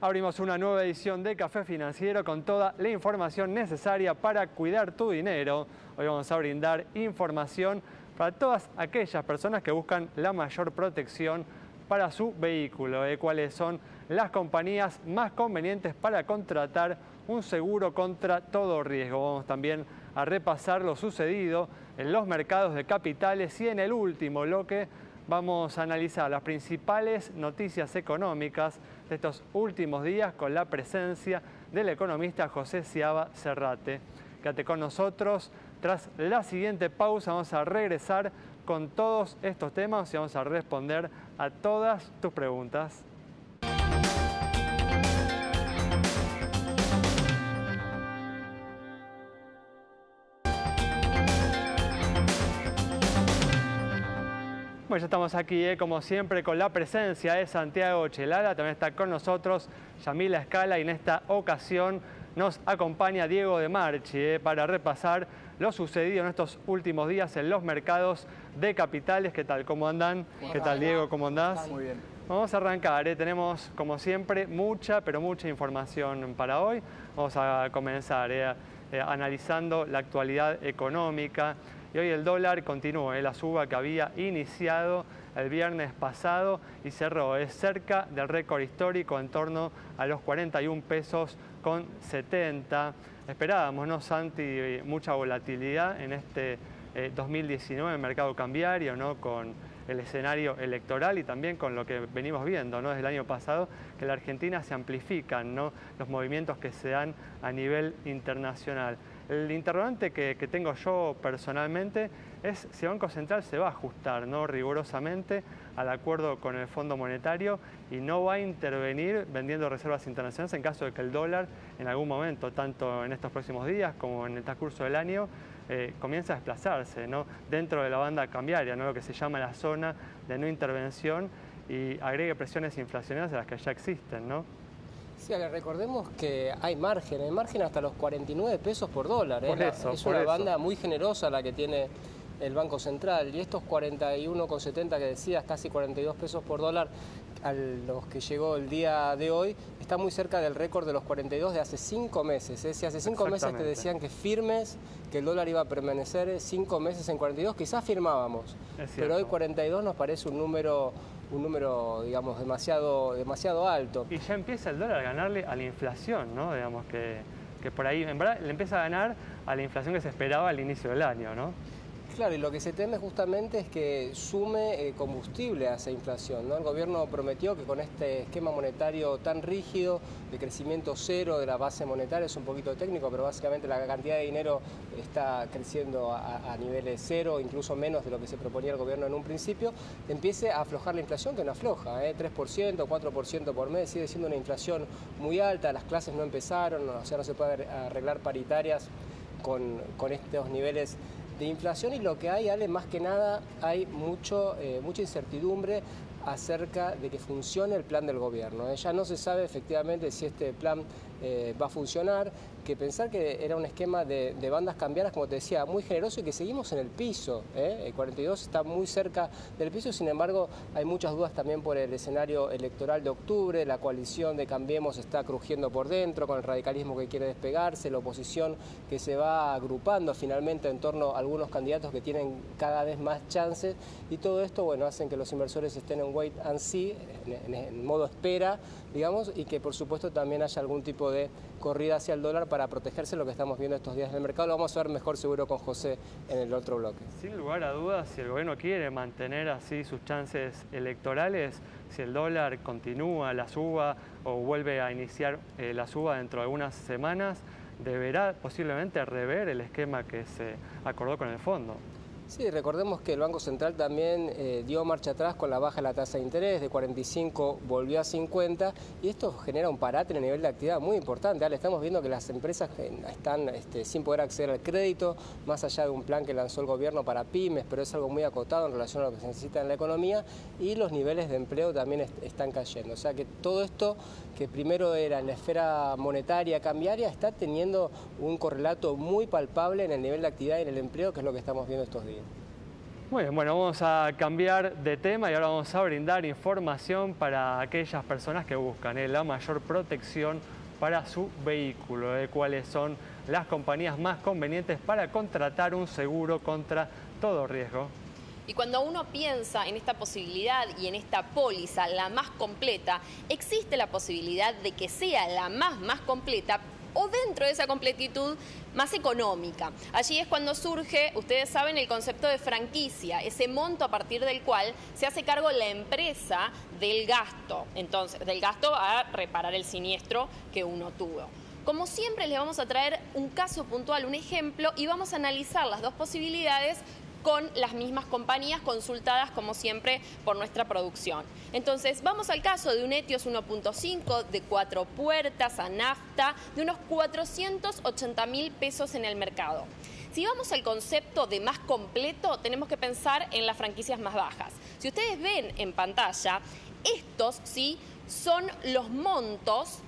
Abrimos una nueva edición de Café Financiero con toda la información necesaria para cuidar tu dinero. Hoy vamos a brindar información para todas aquellas personas que buscan la mayor protección para su vehículo. Cuáles son las compañías más convenientes para contratar un seguro contra todo riesgo. Vamos también a repasar lo sucedido en los mercados de capitales y en el último bloque vamos a analizar las principales noticias económicas de estos últimos días con la presencia del economista José Ciaba Serrate. Quédate con nosotros. Tras la siguiente pausa vamos a regresar con todos estos temas y vamos a responder a todas tus preguntas. Bueno, ya estamos aquí, como siempre, con la presencia de Santiago Chelala. También está con nosotros Yamila Escala y en esta ocasión nos acompaña Diego de Marchi para repasar lo sucedido en estos últimos días en los mercados de capitales. ¿Qué tal? ¿Cómo andan? ¿Qué tal, Diego? ¿Cómo andás? Muy bien. Vamos a arrancar. Tenemos, como siempre, mucha información para hoy. Vamos a comenzar analizando la actualidad económica. Y hoy el dólar continúa la suba que había iniciado el viernes pasado y cerró cerca del récord histórico en torno a los 41 pesos con 70. Esperábamos, ¿no, Santi? Mucha volatilidad en este 2019 en el mercado cambiario, ¿no? Con el escenario electoral y también con lo que venimos viendo, ¿no? Desde el año pasado, que en la Argentina se amplifican, ¿no?, los movimientos que se dan a nivel internacional. El interrogante que tengo yo personalmente es si el Banco Central se va a ajustar, ¿no?, rigurosamente al acuerdo con el Fondo Monetario y no va a intervenir vendiendo reservas internacionales en caso de que el dólar en algún momento, tanto en estos próximos días como en el transcurso del año, comienza a desplazarse, ¿no?, dentro de la banda cambiaria, ¿no?, lo que se llama la zona de no intervención, y agregue presiones inflacionarias a las que ya existen, ¿no? Sí, recordemos que hay margen hasta los 49 pesos por dólar. Es una banda muy generosa la que tiene el Banco Central. Y estos 41,70 que decías, casi 42 pesos por dólar, a los que llegó el día de hoy, está muy cerca del récord de los 42 de hace 5 meses. Si hace 5 meses te decían que firmes, que el dólar iba a permanecer 5 meses en 42, quizás firmábamos. Pero hoy 42 nos parece un número, digamos, demasiado alto. Y ya empieza el dólar a ganarle a la inflación, ¿no? Digamos que por ahí, en verdad, le empieza a ganar a la inflación que se esperaba al inicio del año, ¿no? Claro, y lo que se teme justamente es que sume combustible a esa inflación, ¿no? El gobierno prometió que con este esquema monetario tan rígido, de crecimiento cero de la base monetaria, es un poquito técnico, pero básicamente la cantidad de dinero está creciendo a niveles cero, incluso menos de lo que se proponía el gobierno en un principio, empiece a aflojar la inflación, que no afloja, 3%, 4% por mes, sigue siendo una inflación muy alta, las clases no empezaron, o sea, no se puede arreglar paritarias con estos niveles de inflación, y lo que hay, Ale, más que nada, hay mucha incertidumbre acerca de que funcione el plan del gobierno. Ya no se sabe efectivamente si este plan va a funcionar, que pensar que era un esquema de bandas cambiarias, como te decía, muy generoso, y que seguimos en el piso. El 42 está muy cerca del piso, sin embargo hay muchas dudas también por el escenario electoral de octubre. La coalición de Cambiemos está crujiendo por dentro con el radicalismo que quiere despegarse, la oposición que se va agrupando finalmente en torno a algunos candidatos que tienen cada vez más chances, y todo esto, bueno, hacen que los inversores estén en wait and see, en modo espera, digamos, y que por supuesto también haya algún tipo de corrida hacia el dólar para protegerse, lo que estamos viendo estos días en el mercado. Lo vamos a ver mejor seguro con José en el otro bloque. Sin lugar a dudas, si el gobierno quiere mantener así sus chances electorales, si el dólar continúa la suba o vuelve a iniciar la suba dentro de algunas semanas, deberá posiblemente rever el esquema que se acordó con el fondo. Sí, recordemos que el Banco Central también dio marcha atrás con la baja de la tasa de interés, de 45 volvió a 50, y esto genera un parate en el nivel de actividad muy importante. Ale, estamos viendo que las empresas están sin poder acceder al crédito, más allá de un plan que lanzó el gobierno para pymes, pero es algo muy acotado en relación a lo que se necesita en la economía, y los niveles de empleo también están cayendo. O sea que todo esto, que primero era en la esfera monetaria, cambiaria, está teniendo un correlato muy palpable en el nivel de actividad y en el empleo, que es lo que estamos viendo estos días. Muy bien, bueno, vamos a cambiar de tema y ahora vamos a brindar información para aquellas personas que buscan la mayor protección para su vehículo, cuáles son las compañías más convenientes para contratar un seguro contra todo riesgo. Y cuando uno piensa en esta posibilidad y en esta póliza, la más completa, existe la posibilidad de que sea la más completa o dentro de esa completitud más económica. Allí es cuando surge, ustedes saben, el concepto de franquicia, ese monto a partir del cual se hace cargo la empresa del gasto, entonces del gasto a reparar el siniestro que uno tuvo. Como siempre les vamos a traer un caso puntual, un ejemplo, y vamos a analizar las dos posibilidades con las mismas compañías consultadas como siempre por nuestra producción. Entonces vamos al caso de un Etios 1.5 de 4 puertas a nafta de unos 480.000 pesos en el mercado. Si vamos al concepto de más completo, tenemos que pensar en las franquicias más bajas. Si ustedes ven en pantalla, estos sí son los montos.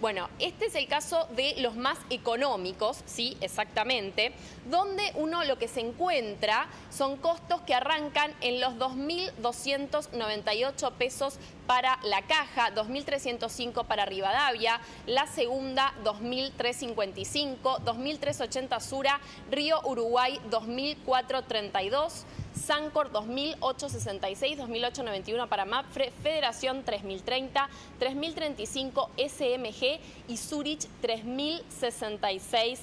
Bueno, este es el caso de los más económicos, sí, exactamente, donde uno lo que se encuentra son costos que arrancan en los 2.298 pesos para la caja, 2.305 para Rivadavia, la segunda 2.355, 2.380 Sura, Río Uruguay 2.432, Sancor 2.866, 2.891 para Mapfre, Federación 3.030, 3.035 SMG y Zurich 3.066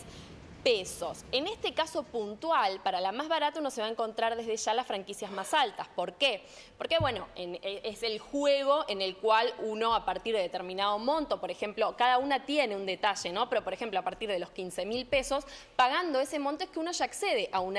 pesos. En este caso puntual, para la más barata uno se va a encontrar desde ya las franquicias más altas. ¿Por qué? Porque bueno, es el juego en el cual uno a partir de determinado monto, por ejemplo, cada una tiene un detalle, ¿no? Pero por ejemplo a partir de los 15.000 pesos, pagando ese monto es que uno ya accede a un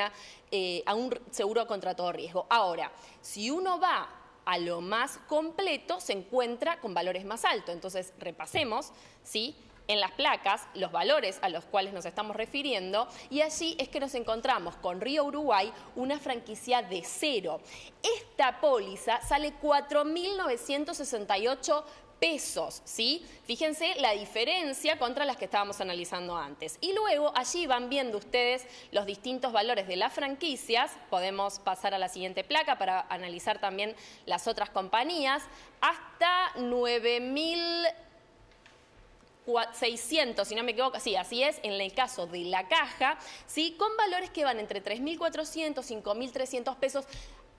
seguro contra todo riesgo. Ahora, si uno va a lo más completo, se encuentra con valores más altos. Entonces repasemos, ¿sí?, en las placas los valores a los cuales nos estamos refiriendo, y allí es que nos encontramos con Río Uruguay, una franquicia de 0. Esta póliza sale 4.968 pesos, ¿sí? Fíjense la diferencia contra las que estábamos analizando antes. Y luego allí van viendo ustedes los distintos valores de las franquicias. Podemos pasar a la siguiente placa para analizar también las otras compañías. Hasta 9.600, si no me equivoco, sí, así es, en el caso de la caja, ¿sí?, con valores que van entre 3.400, 5.300 pesos.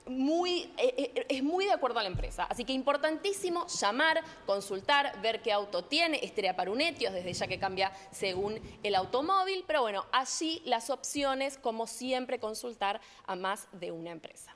Es muy de acuerdo a la empresa, así que importantísimo llamar, consultar, ver qué auto tiene. Este era para un Etios, desde ya que cambia según el automóvil, pero bueno, allí las opciones, como siempre, consultar a más de una empresa.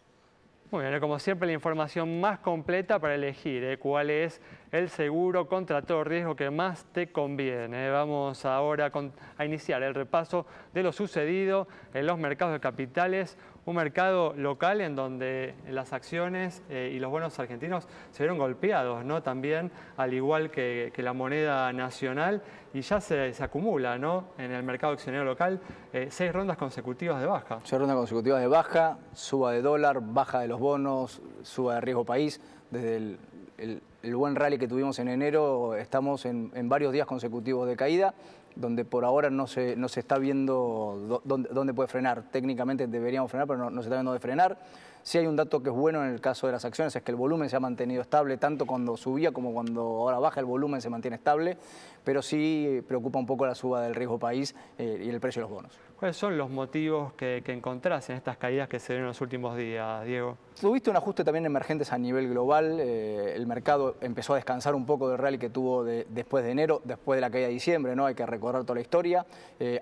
Muy bien, como siempre la información más completa para elegir cuál es el seguro contra todo riesgo que más te conviene. Vamos ahora a iniciar el repaso de lo sucedido en los mercados de capitales. Un mercado local en donde las acciones y los bonos argentinos se vieron golpeados, ¿no? También, al igual que la moneda nacional, y ya se acumula, ¿no?, en el mercado accionario local 6 rondas consecutivas de baja. 6 rondas consecutivas de baja, suba de dólar, baja de los bonos, suba de riesgo país. Desde el buen rally que tuvimos en enero, estamos en varios días consecutivos de caída, donde por ahora no se está viendo dónde puede frenar. Técnicamente deberíamos frenar, pero no se está viendo de frenar. Sí hay un dato que es bueno en el caso de las acciones, es que el volumen se ha mantenido estable, tanto cuando subía como cuando ahora baja, el volumen se mantiene estable, pero sí preocupa un poco la suba del riesgo país y el precio de los bonos. ¿Cuáles son los motivos que encontrás en estas caídas que se ven en los últimos días, Diego? Tuviste un ajuste también emergentes a nivel global. El mercado empezó a descansar un poco del rally que tuvo después de enero, después de la caída de diciembre, ¿no? Hay que recordar toda la historia.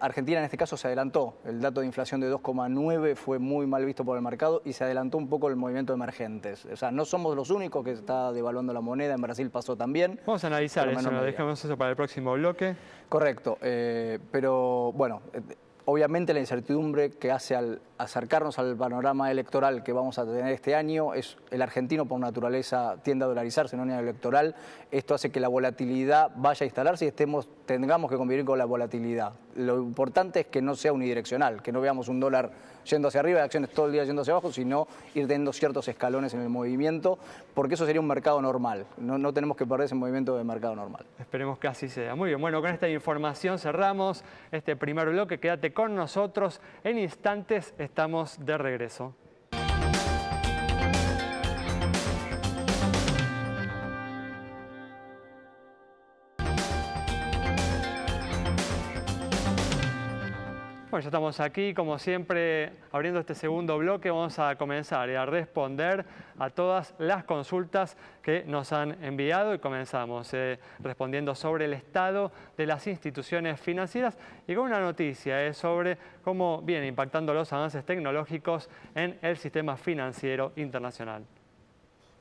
Argentina en este caso se adelantó. El dato de inflación de 2,9 fue muy mal visto por el mercado y se adelantó un poco el movimiento de emergentes. O sea, no somos los únicos que está devaluando la moneda. En Brasil pasó también. Vamos a analizar eso, dejemos eso para el próximo bloque. Correcto, pero bueno, obviamente la incertidumbre que hace al acercarnos al panorama electoral que vamos a tener este año, es el argentino por naturaleza tiende a dolarizarse en un año electoral. Esto hace que la volatilidad vaya a instalarse y tengamos que convivir con la volatilidad. Lo importante es que no sea unidireccional, que no veamos un dólar yendo hacia arriba y acciones todo el día yendo hacia abajo, sino ir teniendo ciertos escalones en el movimiento, porque eso sería un mercado normal. No tenemos que perder ese movimiento de mercado normal. Esperemos que así sea. Muy bien, bueno, con esta información cerramos este primer bloque. Quédate con nosotros, en instantes estamos de regreso. Bueno, ya estamos aquí, como siempre, abriendo este segundo bloque. Vamos a comenzar a responder a todas las consultas que nos han enviado y comenzamos respondiendo sobre el estado de las instituciones financieras y con una noticia sobre cómo vienen impactando los avances tecnológicos en el sistema financiero internacional.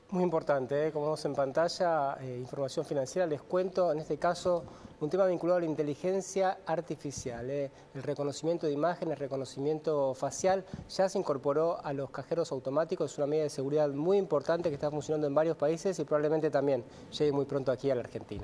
Muy importante, como vemos en pantalla, información financiera. Les cuento, en este caso, un tema vinculado a la inteligencia artificial. El reconocimiento de imágenes, reconocimiento facial, ya se incorporó a los cajeros automáticos. Es una medida de seguridad muy importante que está funcionando en varios países y probablemente también llegue muy pronto aquí a la Argentina.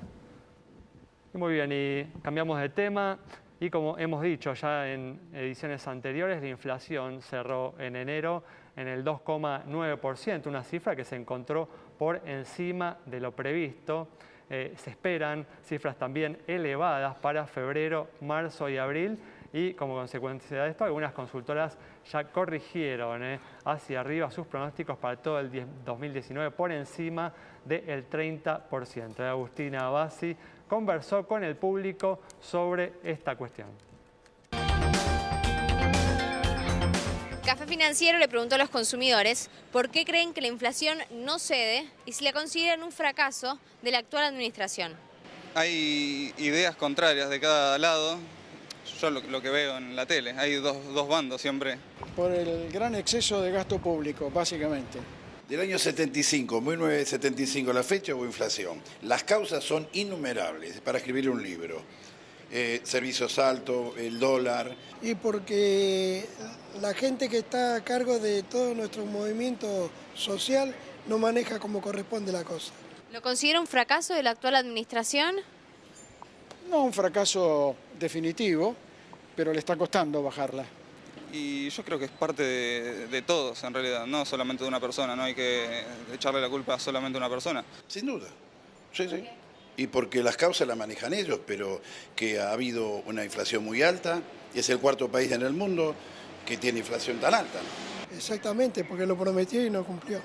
Muy bien, y cambiamos de tema. Y como hemos dicho ya en ediciones anteriores, la inflación cerró en enero en el 2,9%, una cifra que se encontró por encima de lo previsto. Se esperan cifras también elevadas para febrero, marzo y abril. Y como consecuencia de esto, algunas consultoras ya corrigieron hacia arriba sus pronósticos para todo el 2019 por encima del 30%. Agustina Bassi conversó con el público sobre esta cuestión. Café Financiero le preguntó a los consumidores por qué creen que la inflación no cede y si la consideran un fracaso de la actual administración. Hay ideas contrarias de cada lado. Yo lo que veo en la tele, hay dos bandos siempre. Por el gran exceso de gasto público, básicamente. Del año 75, 1975, la fecha hubo inflación. Las causas son innumerables para escribir un libro. Servicios altos, el dólar. Y porque la gente que está a cargo de todo nuestro movimiento social no maneja como corresponde la cosa. ¿Lo considera un fracaso de la actual administración? No un fracaso definitivo, pero le está costando bajarla. Y yo creo que es parte de todos en realidad, no solamente de una persona, no hay que echarle la culpa solamente a una persona. Sin duda, sí. Y porque las causas las manejan ellos, pero que ha habido una inflación muy alta, y es el cuarto país en el mundo que tiene inflación tan alta. Exactamente, porque lo prometió y no cumplió.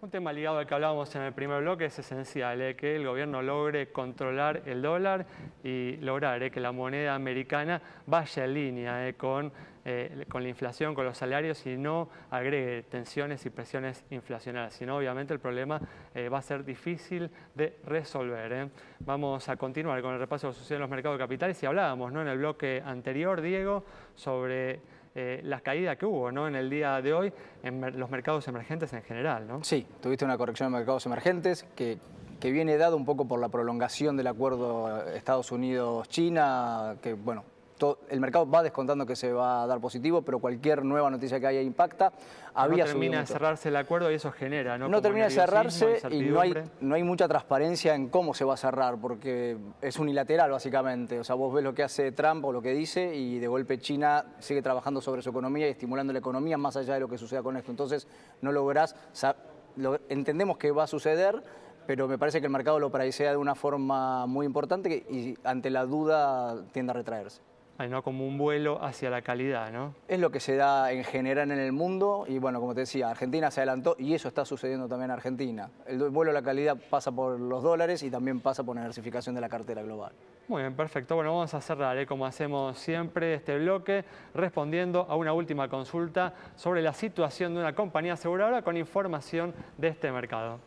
Un tema ligado al que hablábamos en el primer bloque es esencial, que el gobierno logre controlar el dólar y lograr que la moneda americana vaya en línea con la inflación, con los salarios y no agregue tensiones y presiones inflacionarias. Si no, obviamente el problema va a ser difícil de resolver. Vamos a continuar con el repaso de lo que sucede en los mercados de capitales y hablábamos en el bloque anterior, Diego, sobre la caída que hubo en el día de hoy en los mercados emergentes en general, ¿no? Sí, tuviste una corrección en mercados emergentes que viene dado un poco por la prolongación del acuerdo Estados Unidos-China, que bueno, el mercado va descontando que se va a dar positivo, pero cualquier nueva noticia que haya impacta. No termina de cerrarse el acuerdo y eso genera, ¿no? No termina de cerrarse y no hay mucha transparencia en cómo se va a cerrar, porque es unilateral básicamente. O sea, vos ves lo que hace Trump o lo que dice y de golpe China sigue trabajando sobre su economía y estimulando la economía más allá de lo que suceda con esto. Entonces no lográs, entendemos que va a suceder, pero me parece que el mercado lo pricea de una forma muy importante y ante la duda tiende a retraerse. ¿no? Como un vuelo hacia la calidad, ¿no? Es lo que se da en general en el mundo y bueno, como te decía, Argentina se adelantó y eso está sucediendo también en Argentina. El vuelo a la calidad pasa por los dólares y también pasa por la diversificación de la cartera global. Muy bien, perfecto. Bueno, vamos a cerrar, como hacemos siempre, este bloque, respondiendo a una última consulta sobre la situación de una compañía aseguradora con información de este mercado.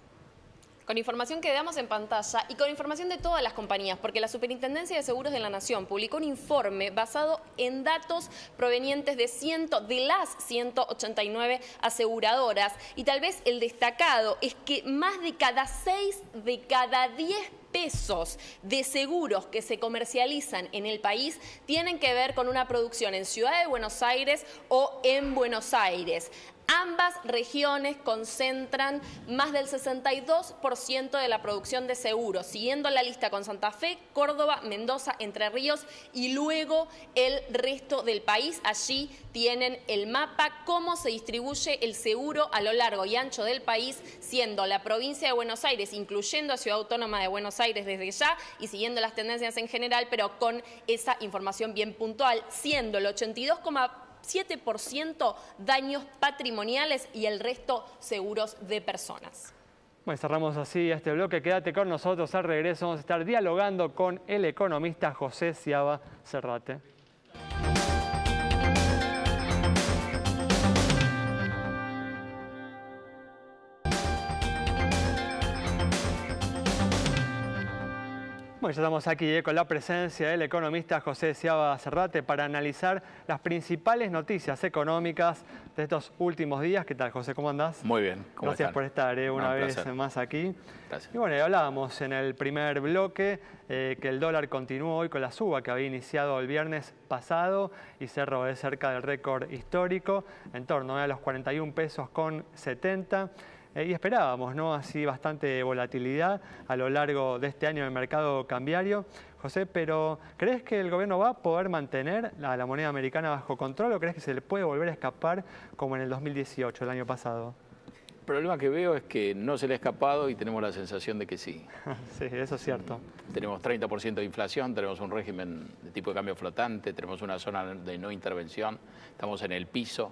Con información que damos en pantalla y con información de todas las compañías, porque la Superintendencia de Seguros de la Nación publicó un informe basado en datos provenientes de las 189 aseguradoras. Y tal vez el destacado es que más de cada 6 de cada 10 pesos de seguros que se comercializan en el país tienen que ver con una producción en Ciudad de Buenos Aires o en Buenos Aires. Ambas regiones concentran más del 62% de la producción de seguros, siguiendo la lista con Santa Fe, Córdoba, Mendoza, Entre Ríos y luego el resto del país. Allí tienen el mapa, cómo se distribuye el seguro a lo largo y ancho del país, siendo la provincia de Buenos Aires, incluyendo a Ciudad Autónoma de Buenos Aires desde ya y siguiendo las tendencias en general, pero con esa información bien puntual, siendo el 82,7% daños patrimoniales y el resto seguros de personas. Bueno, cerramos así este bloque. Quédate con nosotros. Al regreso vamos a estar dialogando con el economista José Sciaba Serrate. Bueno, ya estamos aquí con la presencia del economista José Sciaba Serrate para analizar las principales noticias económicas de estos últimos días. ¿Qué tal, José? ¿Cómo andás? Muy bien. ¿Cómo Gracias están? por estar una vez placer. más aquí. Gracias. Y bueno, hablábamos en el primer bloque que el dólar continuó hoy con la suba que había iniciado el viernes pasado y cerró cerca del récord histórico, en torno a los 41 pesos con 70. Y esperábamos, ¿no? Así bastante volatilidad a lo largo de este año en el mercado cambiario. José, pero ¿crees que el gobierno va a poder mantener la moneda americana bajo control o crees que se le puede volver a escapar como en el 2018, el año pasado? El problema que veo es que no se le ha escapado y tenemos la sensación de que sí. Sí, eso es cierto. Tenemos 30% de inflación, tenemos un régimen de tipo de cambio flotante, tenemos una zona de no intervención, estamos en el piso.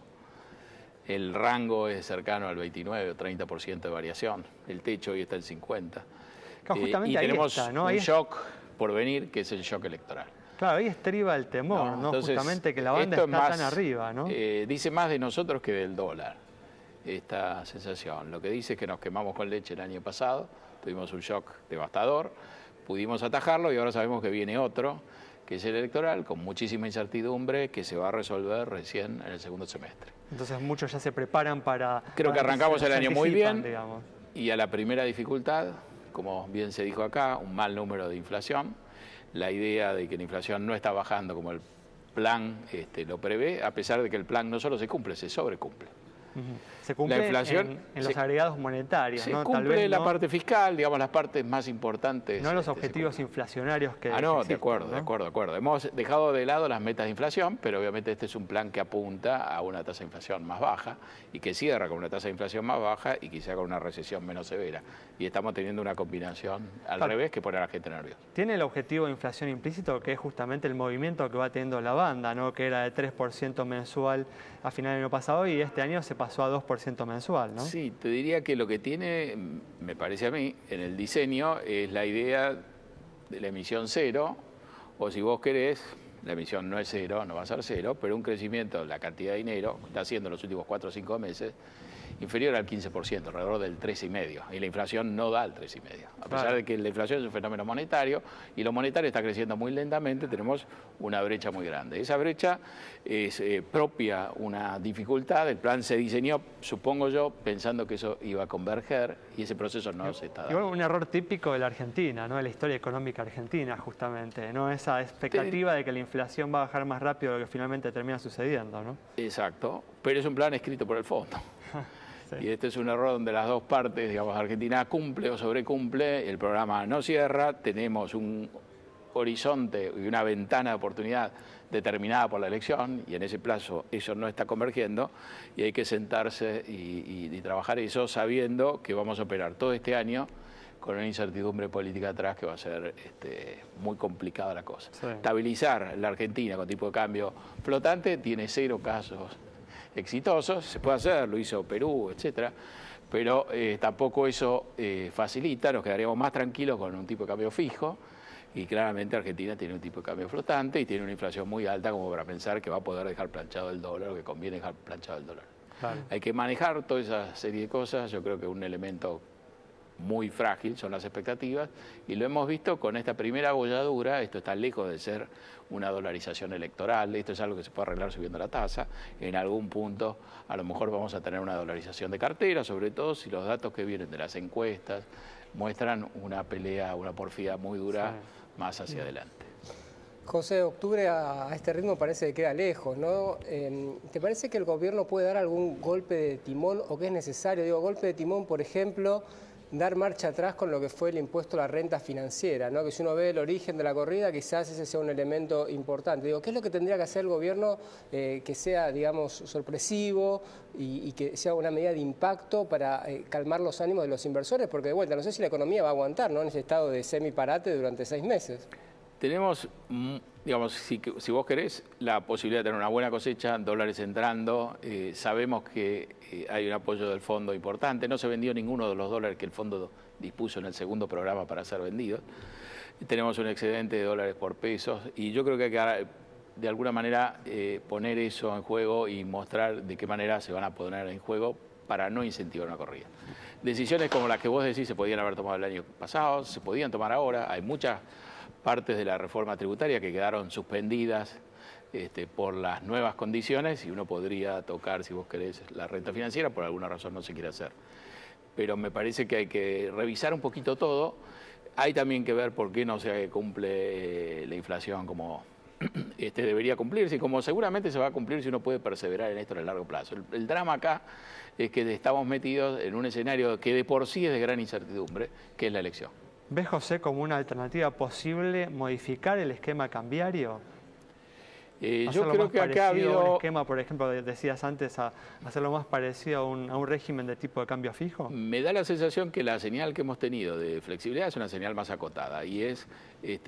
El rango es cercano al 29 o 30% de variación. El techo hoy está en 50. Claro, justamente y ahí tenemos está, ¿no? un Ahí shock por venir, que es el shock electoral. Claro, ahí estriba el temor, ¿no? Entonces, Justamente que la banda esto está es más, tan arriba, ¿no? Dice más de nosotros que del dólar, esta sensación. Lo que dice es que nos quemamos con leche el año pasado, tuvimos un shock devastador, pudimos atajarlo y ahora sabemos que viene otro, que es el electoral, con muchísima incertidumbre, que se va a resolver recién en el segundo semestre. Entonces muchos ya se preparan para... Creo que arrancamos el año muy bien, digamos. Y a la primera dificultad, como bien se dijo acá, un mal número de inflación, la idea de que la inflación no está bajando como el plan lo prevé, a pesar de que el plan no solo se cumple, se sobrecumple. Se cumple la inflación, en los agregados monetarios, se ¿no? cumple Tal vez la no, parte fiscal, digamos, las partes más importantes. no los objetivos inflacionarios que no, existen, de acuerdo, ¿no? de acuerdo. Hemos dejado de lado las metas de inflación, pero obviamente este es un plan que apunta a una tasa de inflación más baja y que cierra con una tasa de inflación más baja y quizá con una recesión menos severa. Y estamos teniendo una combinación al revés que pone a la gente nerviosa. Tiene el objetivo de inflación implícito, que es justamente el movimiento que va teniendo la banda, ¿no? Que era de 3% mensual a final del año pasado y este año se pasó a 2% mensual, ¿no? Sí, te diría que lo que tiene, me parece a mí, en el diseño es la idea de la emisión cero, o si vos querés, la emisión no es cero, no va a ser cero, pero un crecimiento de la cantidad de dinero, que está haciendo en los últimos 4 o 5 meses, inferior al 15%, alrededor del 3,5%. Y la inflación no da el 3,5%. A pesar de que la inflación es un fenómeno monetario y lo monetario está creciendo muy lentamente, tenemos una brecha muy grande. Esa brecha es propia una dificultad. El plan se diseñó, supongo yo, pensando que eso iba a converger y ese proceso no se está dando. Igual un error típico de la Argentina, ¿no? De la historia económica argentina, justamente, ¿no? Esa expectativa de que la inflación va a bajar más rápido de lo que finalmente termina sucediendo, ¿no? Exacto, pero es un plan escrito por el fondo. Sí. Y este es un error donde las dos partes, digamos, Argentina cumple o sobrecumple, el programa no cierra, tenemos un horizonte y una ventana de oportunidad determinada por la elección y en ese plazo eso no está convergiendo y hay que sentarse y trabajar eso sabiendo que vamos a operar todo este año con una incertidumbre política atrás que va a ser muy complicada la cosa. Sí. Estabilizar la Argentina con tipo de cambio flotante tiene 0 casos exitosos, se puede hacer, lo hizo Perú, etcétera, pero tampoco eso facilita, nos quedaríamos más tranquilos con un tipo de cambio fijo y claramente Argentina tiene un tipo de cambio flotante y tiene una inflación muy alta como para pensar que va a poder dejar planchado el dólar o que conviene dejar planchado el dólar. Claro. Hay que manejar toda esa serie de cosas, yo creo que un elemento muy frágil son las expectativas y lo hemos visto con esta primera bolladura. Esto está lejos de ser una dolarización electoral, esto es algo que se puede arreglar subiendo la tasa, en algún punto a lo mejor vamos a tener una dolarización de cartera, sobre todo si los datos que vienen de las encuestas muestran una pelea, una porfía muy dura más hacia adelante. José, octubre a este ritmo parece que queda lejos, ¿no? ¿Te parece que el gobierno puede dar algún golpe de timón o que es necesario? Digo, golpe de timón, por ejemplo, dar marcha atrás con lo que fue el impuesto a la renta financiera, ¿no? Que si uno ve el origen de la corrida, quizás ese sea un elemento importante. Digo, ¿qué es lo que tendría que hacer el gobierno que sea, digamos, sorpresivo y que sea una medida de impacto para calmar los ánimos de los inversores? Porque de vuelta, no sé si la economía va a aguantar, ¿no? En ese estado de semiparate durante 6 meses. Tenemos, digamos, si vos querés, la posibilidad de tener una buena cosecha, dólares entrando. Sabemos que hay un apoyo del fondo importante. No se vendió ninguno de los dólares que el fondo dispuso en el segundo programa para ser vendidos. Tenemos un excedente de dólares por pesos y yo creo que hay que, de alguna manera, poner eso en juego y mostrar de qué manera se van a poner en juego para no incentivar una corrida. Decisiones como las que vos decís se podían haber tomado el año pasado, se podían tomar ahora. Hay muchas partes de la reforma tributaria que quedaron suspendidas por las nuevas condiciones y uno podría tocar, si vos querés, la renta financiera, por alguna razón no se quiere hacer. Pero me parece que hay que revisar un poquito todo. Hay también que ver por qué no se cumple la inflación como debería cumplirse y como seguramente se va a cumplir si uno puede perseverar en esto en el largo plazo. El drama acá es que estamos metidos en un escenario que de por sí es de gran incertidumbre, que es la elección. ¿Ves, José, como una alternativa posible modificar el esquema cambiario? Yo creo que acá ha habido un esquema, por ejemplo, decías antes, a hacerlo más parecido a un régimen de tipo de cambio fijo. Me da la sensación que la señal que hemos tenido de flexibilidad es una señal más acotada y es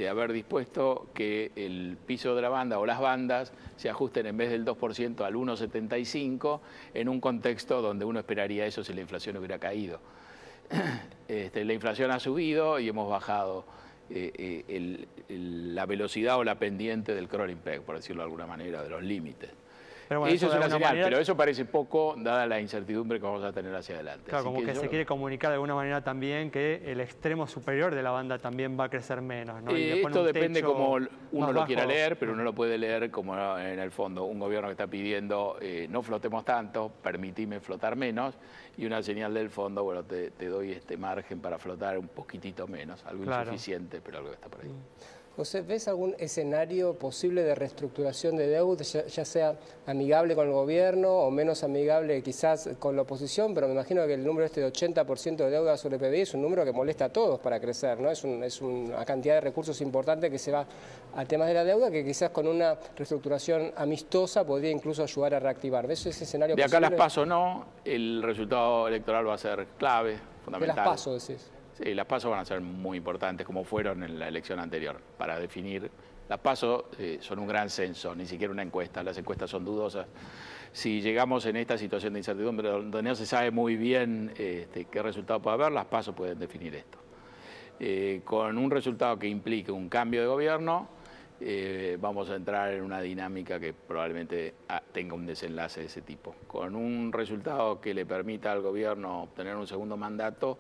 haber dispuesto que el piso de la banda o las bandas se ajusten en vez del 2% al 1,75 en un contexto donde uno esperaría eso si la inflación hubiera caído. La inflación ha subido y hemos bajado la velocidad o la pendiente del crawling peg, por decirlo de alguna manera, de los límites. Pero bueno, eso es una señal, pero eso parece poco dada la incertidumbre que vamos a tener hacia adelante. Claro, como que se quiere comunicar de alguna manera también que el extremo superior de la banda también va a crecer menos, ¿no? Esto depende como uno lo quiera leer, pero uno lo puede leer como en el fondo un gobierno que está pidiendo no flotemos tanto, permitime flotar menos, y una señal del fondo, bueno, te doy este margen para flotar un poquitito menos, algo insuficiente, pero algo que está por ahí. José, ¿ves algún escenario posible de reestructuración de deuda, ya sea amigable con el gobierno o menos amigable quizás con la oposición? Pero me imagino que el número de 80% de deuda sobre PBI es un número que molesta a todos para crecer, ¿no? Es una cantidad de recursos importante que se va a temas de la deuda que quizás con una reestructuración amistosa podría incluso ayudar a reactivar. ¿Ves ese escenario posible? De acá las PASO no, el resultado electoral va a ser clave, fundamental. De las PASO, decís. Sí, las PASO van a ser muy importantes, como fueron en la elección anterior, para definir. Las PASO son un gran censo, ni siquiera una encuesta, las encuestas son dudosas. Si llegamos en esta situación de incertidumbre donde no se sabe muy bien qué resultado puede haber, las PASO pueden definir esto. Con un resultado que implique un cambio de gobierno, vamos a entrar en una dinámica que probablemente tenga un desenlace de ese tipo. Con un resultado que le permita al gobierno obtener un segundo mandato,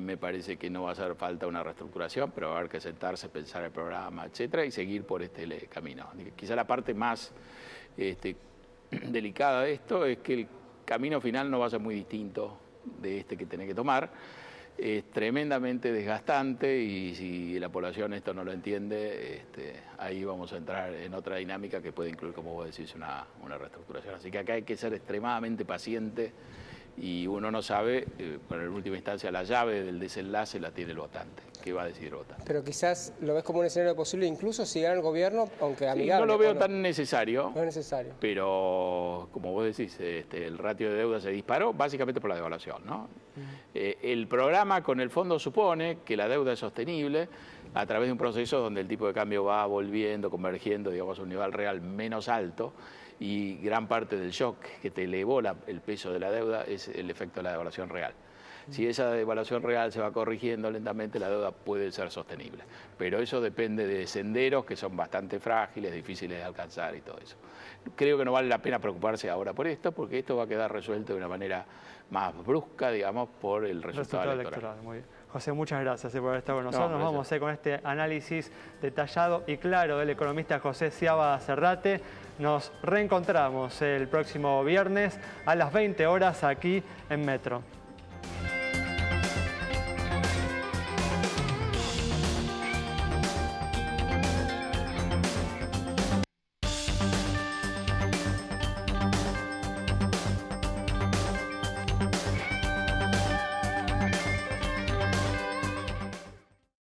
me parece que no va a hacer falta una reestructuración, pero va a haber que sentarse, pensar el programa, etcétera, y seguir por este camino. Quizá la parte más delicada de esto es que el camino final no va a ser muy distinto de que tenés que tomar. Es tremendamente desgastante y si la población esto no lo entiende, ahí vamos a entrar en otra dinámica que puede incluir, como vos decís, una reestructuración. Así que acá hay que ser extremadamente paciente y uno no sabe, pero en última instancia la llave del desenlace la tiene el votante. ¿Qué va a decidir el votante? Pero quizás lo ves como un escenario posible incluso si gana el gobierno, aunque amigable. Sí, no lo veo tan necesario. No es necesario. Pero, como vos decís, el ratio de deuda se disparó básicamente por la devaluación, ¿no? El programa con el fondo supone que la deuda es sostenible a través de un proceso donde el tipo de cambio va volviendo, convergiendo, digamos, a un nivel real menos alto y gran parte del shock que te elevó el peso de la deuda es el efecto de la devaluación real. Si esa devaluación real se va corrigiendo lentamente, la deuda puede ser sostenible. Pero eso depende de senderos que son bastante frágiles, difíciles de alcanzar y todo eso. Creo que no vale la pena preocuparse ahora por esto, porque esto va a quedar resuelto de una manera más brusca, digamos, por el resultado electoral. Muy bien. José, muchas gracias por haber estado con nosotros. Nos vamos con este análisis detallado y claro del economista José Ciaba Cerrate. Nos reencontramos el próximo viernes a las 20 horas aquí en Metro.